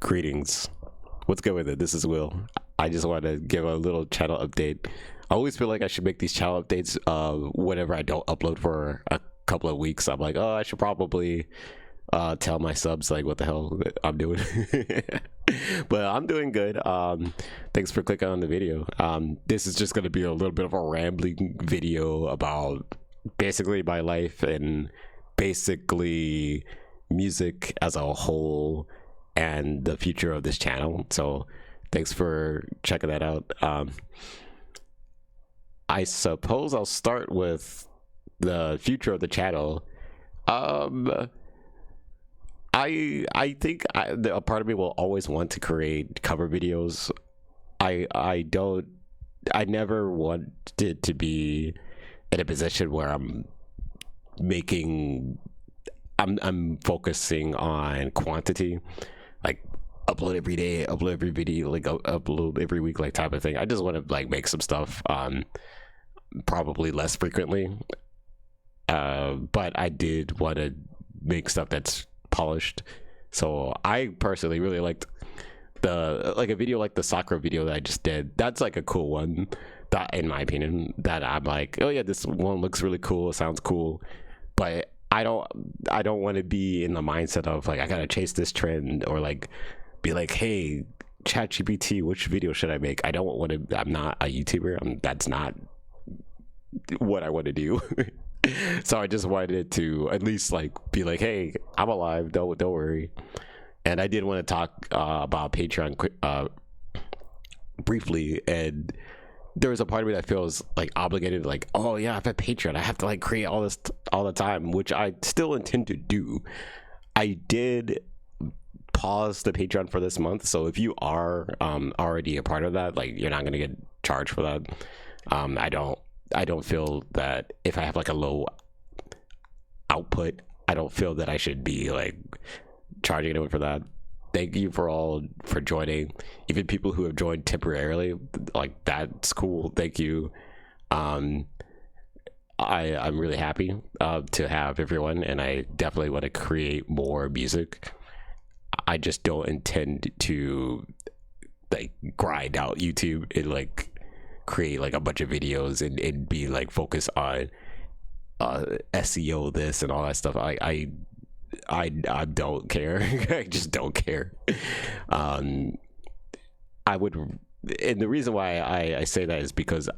Greetings. What's good with it? This is Will. I just want to give a little channel update. I always feel like I should make these channel updates whenever I don't upload for a couple of weeks. I'm like, oh, I should probably tell my subs like what the hell I'm doing. But I'm doing good. Thanks for clicking on the video. This is just going to be a little bit of a rambling video about basically my life and basically music as a whole and the future of this channel. So thanks for checking that out. I suppose I'll start with the future of the channel. I think a part of me will always want to create cover videos. I never wanted to be in a position where I'm focusing on quantity, like upload every day, upload every video, like upload every week, like type of thing. I just want to like make some stuff probably less frequently, but I did want to make stuff that's polished. So I personally really liked a video like the soccer video that I just did. That's like a cool one, that in my opinion, that I'm like, oh yeah, this one looks really cool, it sounds cool. But I don't want to be in the mindset of like I gotta chase this trend, or like be like, hey ChatGPT, which video should I make? I don't want to. I'm not a YouTuber. That's not what I want to do. So I just wanted to at least like be like, hey, I'm alive, don't worry. And I did want to talk about Patreon briefly, and there was a part of me that feels like obligated, like, oh yeah, I've had Patreon, I have to like create all this all the time, which I still intend to do. I did pause the Patreon for this month, so if you are already a part of that, like, you're not gonna get charged for that. I don't feel that if I have like a low output, I don't feel that I should be like charging anyone for that. Thank you for joining, even people who have joined temporarily, like that's cool, thank you. I'm really happy to have everyone, and I definitely want to create more music. I just don't intend to like grind out YouTube and like create like a bunch of videos and be like focused on SEO this and all that stuff. I don't care. I just don't care. I would, and the reason why I say that is because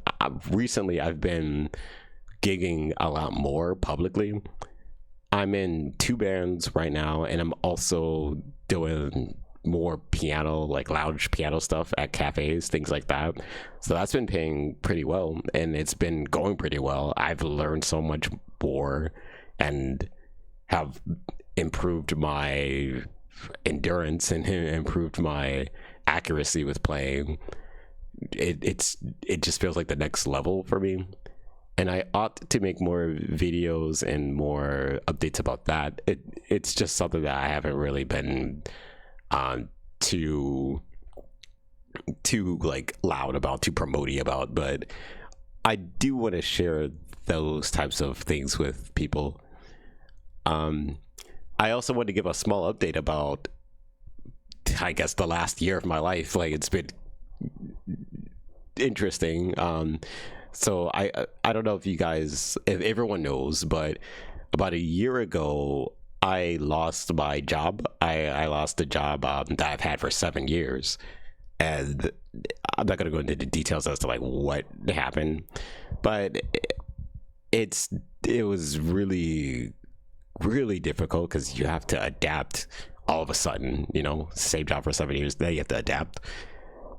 recently I've been gigging a lot more publicly. I'm in 2 bands right now, and I'm also doing more piano, like lounge piano stuff at cafes, things like that. So that's been paying pretty well, and it's been going pretty well. I've learned so much more and have improved my endurance and improved my accuracy with playing. It just feels like the next level for me, and I ought to make more videos and more updates about that. It's just something that I haven't really been too like loud about, too promotey about, but I do want to share those types of things with people. I also want to give a small update about, I guess, the last year of my life. Like, it's been interesting. So I don't know if you guys, if everyone knows, but about a year ago I lost my job. I lost a job that I've had for 7 years, and I'm not gonna go into the details as to like what happened, but it was really difficult because you have to adapt all of a sudden. You know, same job for 7 years, now you have to adapt.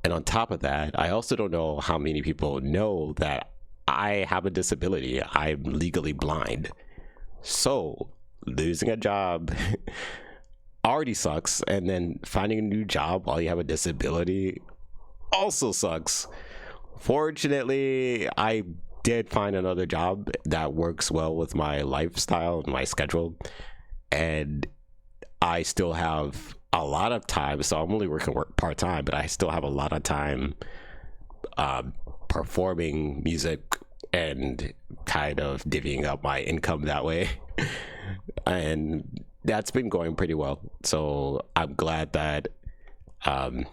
And on top of that, I also don't know how many people know that I have a disability. I'm legally blind. So losing a job already sucks, and then finding a new job while you have a disability also sucks. Fortunately, I did find another job that works well with my lifestyle and my schedule, and I still have a lot of time. So I'm only working part-time, but I still have a lot of time performing music and kind of divvying up my income that way. And that's been going pretty well. So I'm glad that um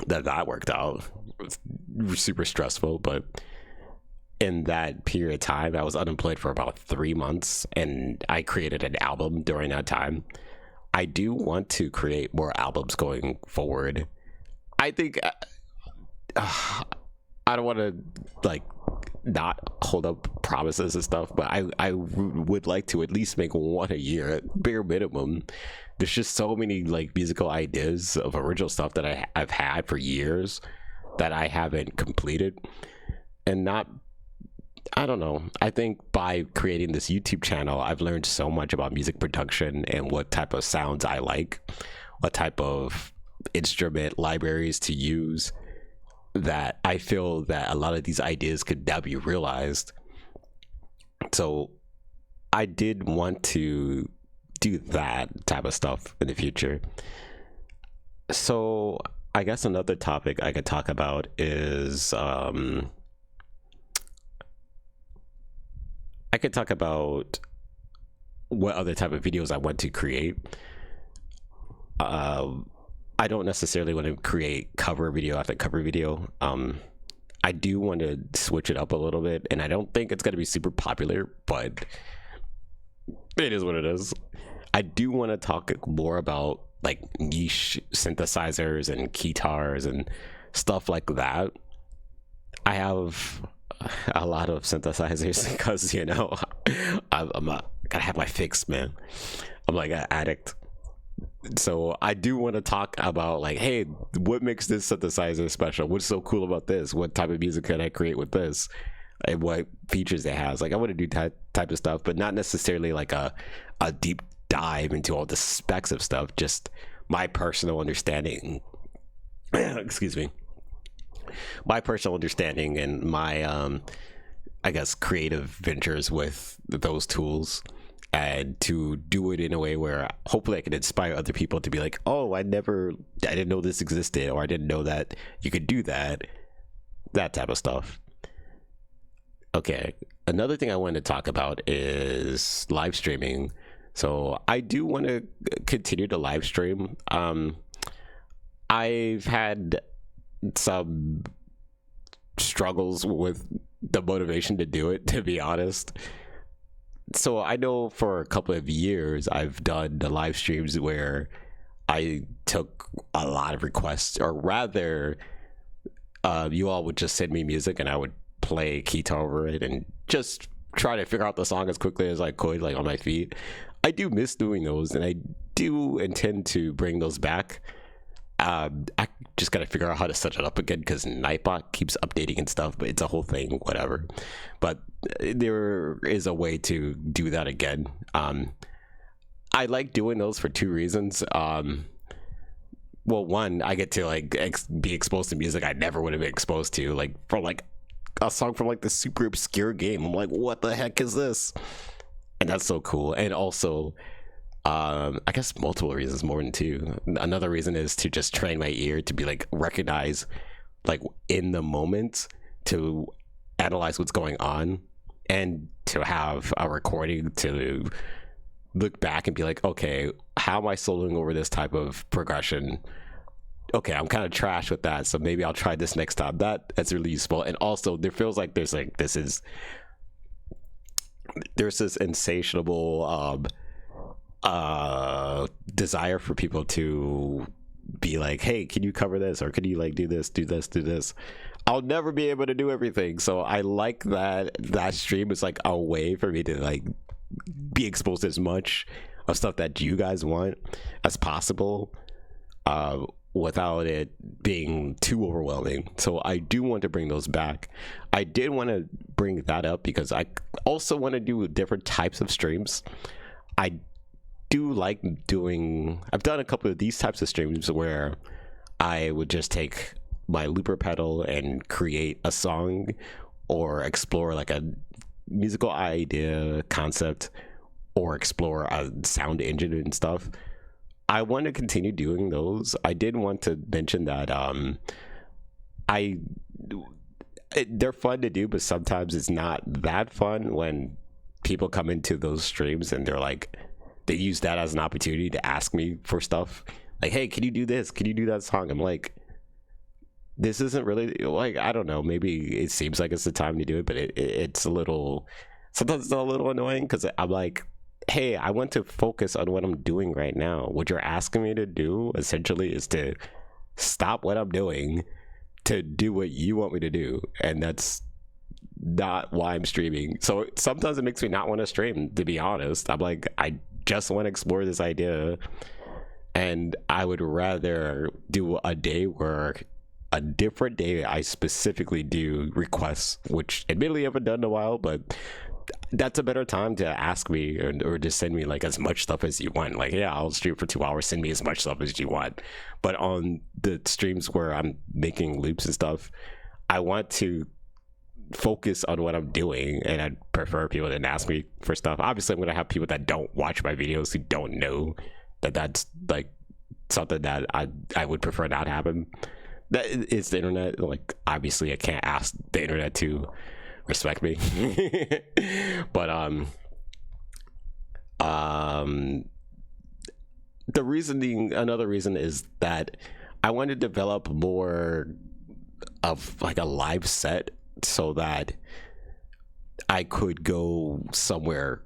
that worked out. It was super stressful, but in that period of time I was unemployed for about 3 months, and I created an album during that time. I do want to create more albums going forward. I think I don't want to like not hold up promises and stuff, but I would like to at least make one a year at bare minimum. There's just so many like musical ideas of original stuff that I've had for years that I haven't completed, and not, I don't know. I think by creating this YouTube channel, I've learned so much about music production and what type of sounds I like, what type of instrument libraries to use, that I feel that a lot of these ideas could now be realized. So I did want to do that type of stuff in the future. So I guess another topic I could talk about is I could talk about what other type of videos I want to create. I don't necessarily want to create cover video after cover video. I do want to switch it up a little bit, and I don't think it's going to be super popular, but it is what it is. I do want to talk more about like niche synthesizers and guitars and stuff like that. I have a lot of synthesizers because, you know, gotta have my fix, man. I'm like an addict. So I do want to talk about like, hey, what makes this synthesizer special? What's so cool about this? What type of music can I create with this? And what features it has? Like, I want to do that type of stuff, but not necessarily like a deep dive into all the specs of stuff. Just my personal understanding. Excuse me. My personal understanding and my I guess creative ventures with those tools, and to do it in a way where hopefully I can inspire other people to be like, oh, I didn't know this existed, or I didn't know that you could do that type of stuff. Okay, another thing I wanted to talk about is live streaming. So I do want to continue to live stream. I've had some struggles with the motivation to do it, to be honest. So I know for a couple of years I've done the live streams where I took a lot of requests, or rather you all would just send me music and I would play guitar over it and just try to figure out the song as quickly as I could, like on my feet. I do miss doing those, and I do intend to bring those back. I just gotta figure out how to set it up again because Nightbot keeps updating and stuff, but it's a whole thing, whatever. But there is a way to do that again. I like doing those for two reasons. Well, one, I get to like be exposed to music I never would have been exposed to, like from like a song from like the super obscure game. I'm like, what the heck is this? And that's so cool. And also, I guess multiple reasons, more than two. Another reason is to just train my ear to be like recognize like in the moment, to analyze what's going on, and to have a recording to look back and be like, okay, how am I soloing over this type of progression? Okay, I'm kind of trash with that, so maybe I'll try this next time. That's really useful. And also there feels like there's this insatiable desire for people to be like, hey, can you cover this, or can you like do this. I'll never be able to do everything, so I like that stream is like a way for me to like be exposed to as much of stuff that you guys want as possible, without it being too overwhelming. So I do want to bring those back. I did want to bring that up because I also want to do different types of streams. I do like I've done a couple of these types of streams where I would just take my looper pedal and create a song, or explore like a musical idea concept, or explore a sound engine and stuff. I want to continue doing those. I did want to mention that they're fun to do, but sometimes it's not that fun when people come into those streams and they're like, they use that as an opportunity to ask me for stuff. like, hey, can you do this, can you do that song? I'm like, this isn't really like, I don't know, maybe it seems like it's the time to do it, but it's a little, sometimes it's a little annoying because I'm like, hey, I want to focus on what I'm doing right now. What you're asking me to do essentially is to stop what I'm doing to do what you want me to do, and that's not why I'm streaming. So sometimes it makes me not want to stream, to be honest. I'm like, I just want to explore this idea, and I would rather do a day where a different day I specifically do requests, which admittedly I haven't done in a while, but that's a better time to ask me, or just send me like as much stuff as you want. Like, yeah, I'll stream for 2 hours, send me as much stuff as you want. But on the streams where I'm making loops and stuff, I want to focus on what I'm doing, and I'd prefer people to ask me for stuff. Obviously, I'm gonna have people that don't watch my videos who don't know that that's like something that I would prefer not happen. That is the internet. Like, obviously, I can't ask the internet to respect me. But the reasoning, another reason is that I want to develop more of like a live set so that I could go somewhere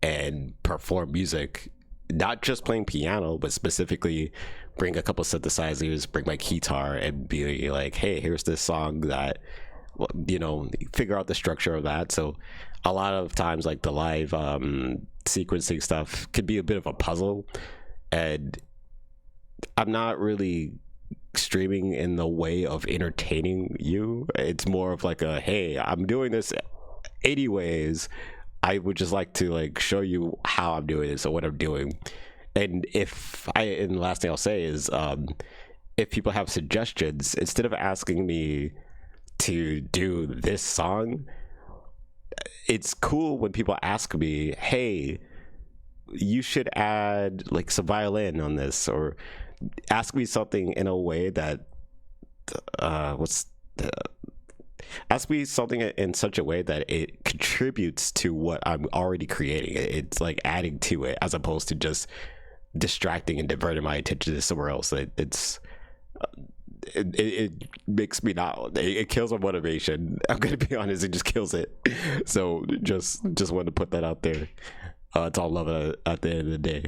and perform music, not just playing piano, but specifically bring a couple synthesizers, bring my guitar, and be like, hey, here's this song that, you know, figure out the structure of that. So a lot of times, like, the live sequencing stuff could be a bit of a puzzle, and I'm not really streaming in the way of entertaining you. It's more of like a, hey, I'm doing this 80 ways, I would just like to like show you how I'm doing it, so what I'm doing. And and the last thing I'll say is, if people have suggestions, instead of asking me to do this song, it's cool when people ask me, hey, you should add like some violin on this, or ask me something in a way that ask me something in such a way that it contributes to what I'm already creating. It's like adding to it, as opposed to just distracting and diverting my attention to somewhere else. It makes me not, it kills my motivation. I'm gonna be honest, it just kills it. So just wanted to put that out there. It's all love at the end of the day.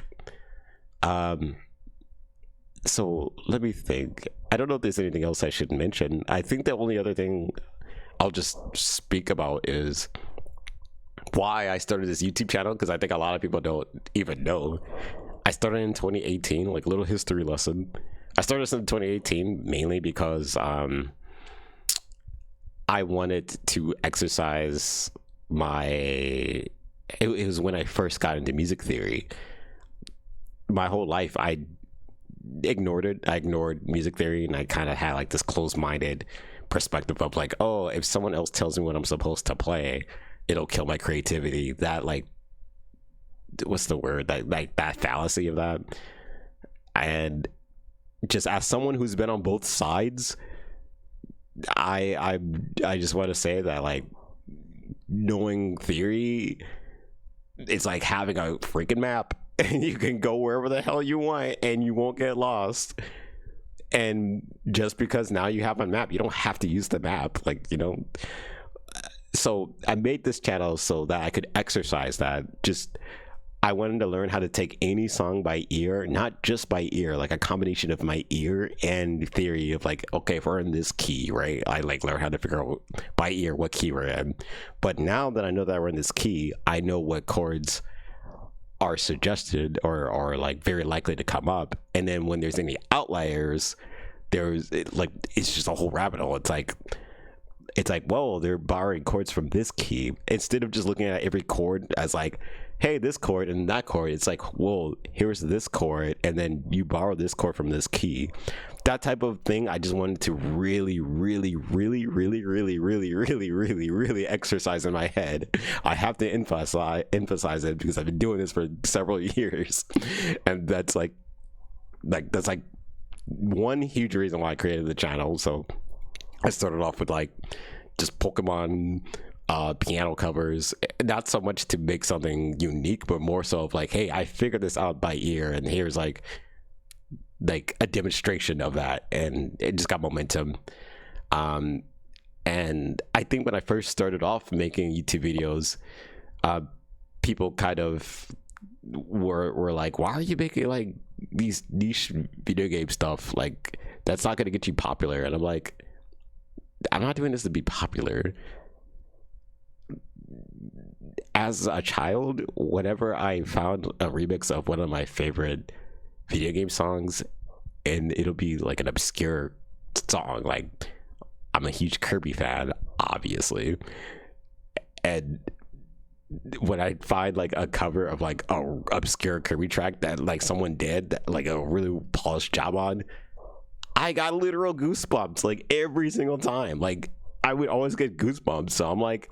So let me think. I don't know if there's anything else I should mention. I think the only other thing I'll just speak about is why I started this YouTube channel, because I think a lot of people don't even know. I started in 2018, like, little history lesson. I started this in 2018 mainly because I wanted to exercise my, it was when I first got into music theory. My whole life I ignored it. I ignored music theory, and I kind of had like this closed-minded perspective of like, oh, if someone else tells me what I'm supposed to play, it'll kill my creativity. That, like, what's the word, that fallacy of that. And just as someone who's been on both sides, I just want to say that, like, knowing theory, it's like having a freaking map, and you can go wherever the hell you want and you won't get lost. And just because now you have a map, you don't have to use the map, like, you know. So I made this channel so that I could exercise that. Just, I wanted to learn how to take any song by ear, not just by ear, like a combination of my ear and theory of like, okay, if we're in this key, right? I like learn how to figure out by ear what key we're in. But now that I know that we're in this key, I know what chords are suggested or like very likely to come up. And then when there's any outliers, there's like, it's just a whole rabbit hole. It's like, whoa, they're borrowing chords from this key. Instead of just looking at every chord as like, hey, this chord and that chord, it's like, whoa, here's this chord, and then you borrow this chord from this key. That type of thing, I just wanted to really, really, really, really, really, really, really, really, really exercise in my head. I have to emphasize it because I've been doing this for several years, and that's like one huge reason why I created the channel. So I started off with like just Pokemon piano covers, not so much to make something unique, but more so of like, hey, I figured this out by ear, and here's like like a demonstration of that, and it just got momentum. And I think when I first started off making YouTube videos, people kind of were like, why are you making like these niche video game stuff? Like, that's not going to get you popular. And I'm like, I'm not doing this to be popular. As a child, whenever I found a remix of one of my favorite video game songs, and it'll be like an obscure song, like, I'm a huge Kirby fan, obviously, and when I find like a cover of like a obscure Kirby track that like someone did like a really polished job on, I got literal goosebumps like every single time. Like, I would always get goosebumps. So I'm like,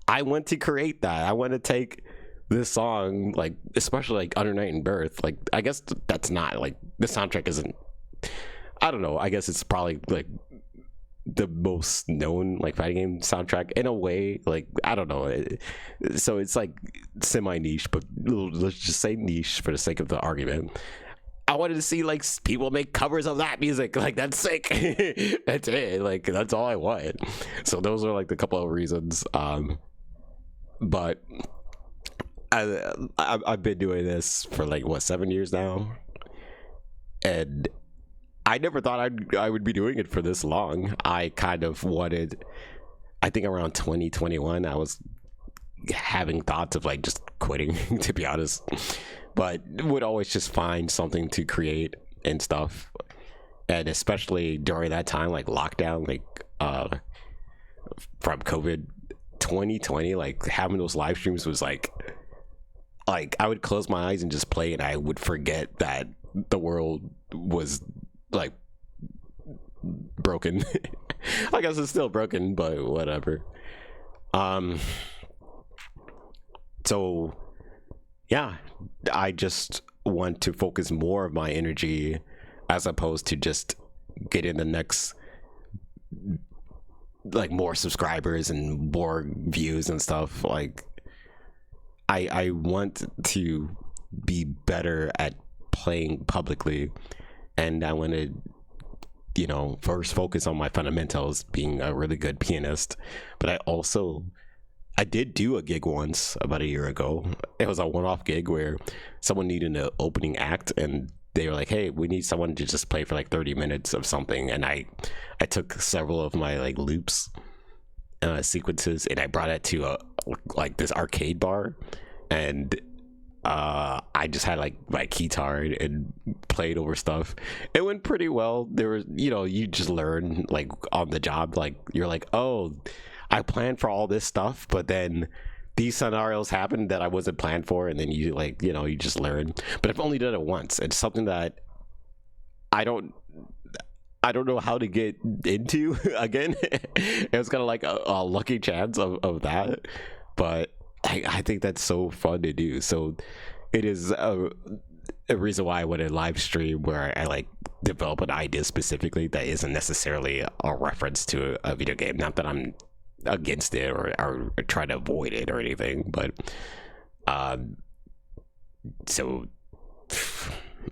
I want to create that. I want to take this song, like especially like Under Night and Birth. Like, I guess that's not like, the soundtrack isn't, I don't know, I guess it's probably like the most known like fighting game soundtrack in a way. Like, I don't know, so it's like semi niche, but let's just say niche for the sake of the argument. I wanted to see like people make covers of that music. Like, that's sick. That's it. Like, that's all I want. So those are like the couple of reasons. But I've been doing this for like what, 7 years now, and I never thought I would be doing it for this long. I kind of wanted, I think around 2021, I was having thoughts of like just quitting, to be honest, but would always just find something to create and stuff. And especially during that time, like lockdown, like from COVID 2020, like having those live streams was like I would close my eyes and just play, and I would forget that the world was like broken. I guess it's still broken, but whatever. So yeah, I just want to focus more of my energy as opposed to just getting the next like more subscribers and more views and stuff. Like, I want to be better at playing publicly, and I want to, you know, first focus on my fundamentals, being a really good pianist. But I did do a gig once about a year ago. It was a one-off gig where someone needed an opening act, and they were like, hey, we need someone to just play for like 30 minutes of something. And I took several of my like loops sequences, and I brought it to like this arcade bar, and I just had like my guitar and played over stuff. It went pretty well. There was, you know, you just learn like on the job. Like, you're like, oh, I planned for all this stuff, but then these scenarios happened that I wasn't planned for, and then you like, you know, you just learn. But I've only done it once. It's something that I don't know how to get into again. It was kind of like a lucky chance of that, but I think that's so fun to do. So it is a reason why I want to live stream where I like develop an idea specifically that isn't necessarily a reference to a video game. Not that I'm against it or try to avoid it or anything, but so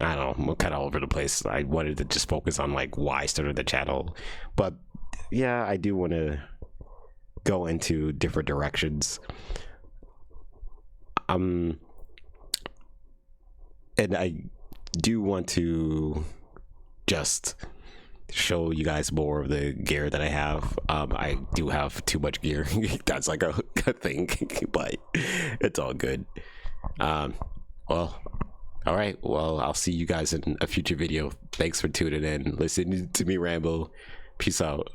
I don't know, I'm kind of all over the place. I wanted to just focus on like why I started the channel, but yeah, I do want to go into different directions. And I do want to just show you guys more of the gear that I have. I do have too much gear. That's like a thing, but it's all good. Well, all right. Well, I'll see you guys in a future video. Thanks for tuning in, listening to me ramble. Peace out.